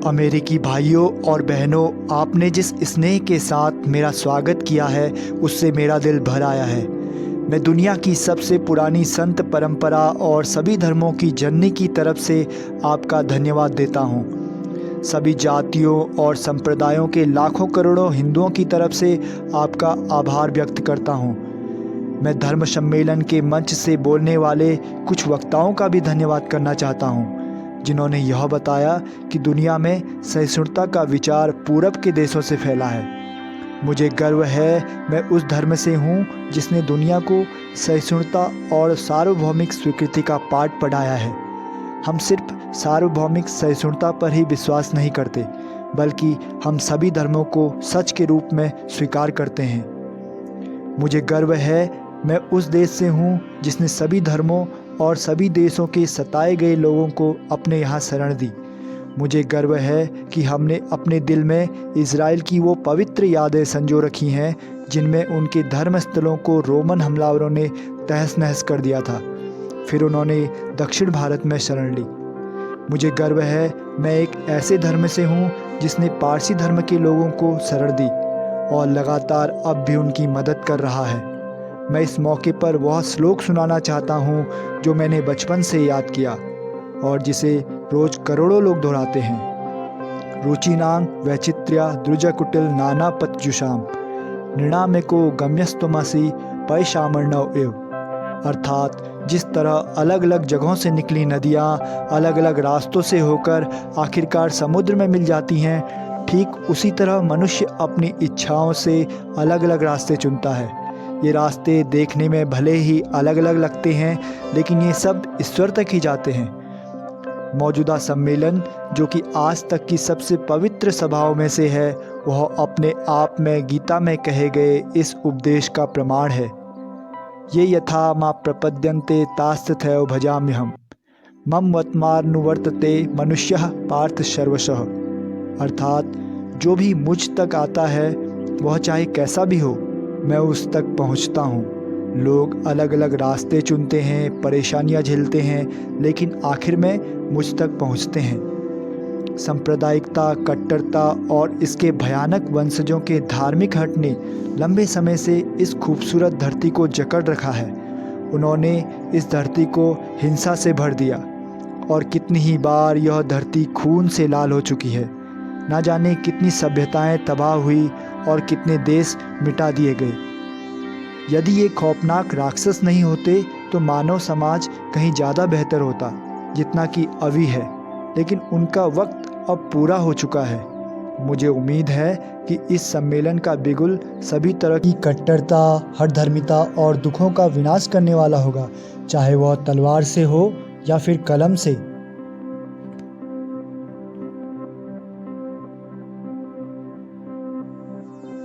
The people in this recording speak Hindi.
अमेरिकी भाइयों और बहनों, आपने जिस स्नेह के साथ मेरा स्वागत किया है उससे मेरा दिल भर आया है। मैं दुनिया की सबसे पुरानी संत परंपरा और सभी धर्मों की जननी की तरफ से आपका धन्यवाद देता हूँ। सभी जातियों और संप्रदायों के लाखों करोड़ों हिंदुओं की तरफ से आपका आभार व्यक्त करता हूँ। मैं धर्म सम्मेलन के मंच से बोलने वाले कुछ वक्ताओं का भी धन्यवाद करना चाहता हूँ, जिन्होंने यह बताया कि दुनिया में सहिष्णुता का विचार पूरब के देशों से फैला है। मुझे गर्व है मैं उस धर्म से हूँ जिसने दुनिया को सहिष्णुता और सार्वभौमिक स्वीकृति का पाठ पढ़ाया है। हम सिर्फ सार्वभौमिक सहिष्णुता पर ही विश्वास नहीं करते, बल्कि हम सभी धर्मों को सच के रूप में स्वीकार करते हैं। मुझे गर्व है मैं उस देश से हूँ जिसने सभी धर्मों और सभी देशों के सताए गए लोगों को अपने यहाँ शरण दी। मुझे गर्व है कि हमने अपने दिल में इज़राइल की वो पवित्र यादें संजो रखी हैं जिनमें उनके धर्म स्थलों को रोमन हमलावरों ने तहस नहस कर दिया था, फिर उन्होंने दक्षिण भारत में शरण ली। मुझे गर्व है मैं एक ऐसे धर्म से हूँ जिसने पारसी धर्म के लोगों को शरण दी और लगातार अब भी उनकी मदद कर रहा है। मैं इस मौके पर वह श्लोक सुनाना चाहता हूँ जो मैंने बचपन से याद किया और जिसे रोज करोड़ों लोग दोहराते हैं। रुचिनांग वैचित्र्या द्रुजकुटिल नाना पतजुषाम नृणामेको गम्यस्तमसि पैशामर्णव एव। अर्थात जिस तरह अलग अलग जगहों से निकली नदियाँ अलग अलग रास्तों से होकर आखिरकार समुद्र में मिल जाती हैं, ठीक उसी तरह मनुष्य अपनी इच्छाओं से अलग अलग रास्ते चुनता है। ये रास्ते देखने में भले ही अलग अलग लगते हैं, लेकिन ये सब ईश्वर तक ही जाते हैं। मौजूदा सम्मेलन, जो कि आज तक की सबसे पवित्र सभाओं में से है, वह अपने आप में गीता में कहे गए इस उपदेश का प्रमाण है। ये यथा मा प्रपद्यन्ते तास्तथैव भजाम्यहम् मम वर्तमानुवर्तते मनुष्यः पार्थ सर्वशः। अर्थात जो भी मुझ तक आता है वह चाहे कैसा भी हो, मैं उस तक पहुंचता हूं। लोग अलग अलग रास्ते चुनते हैं, परेशानियां झेलते हैं, लेकिन आखिर में मुझ तक पहुंचते हैं। सांप्रदायिकता, कट्टरता और इसके भयानक वंशजों के धार्मिक हट ने लंबे समय से इस खूबसूरत धरती को जकड़ रखा है। उन्होंने इस धरती को हिंसा से भर दिया और कितनी ही बार यह धरती खून से लाल हो चुकी है। ना जाने कितनी सभ्यताएं तबाह हुई और कितने देश मिटा दिए गए। यदि ये खौफनाक राक्षस नहीं होते तो मानव समाज कहीं ज़्यादा बेहतर होता जितना कि अभी है, लेकिन उनका वक्त अब पूरा हो चुका है। मुझे उम्मीद है कि इस सम्मेलन का बिगुल सभी तरह की कट्टरता, हठधर्मिता और दुखों का विनाश करने वाला होगा, चाहे वह तलवार से हो या फिर कलम से।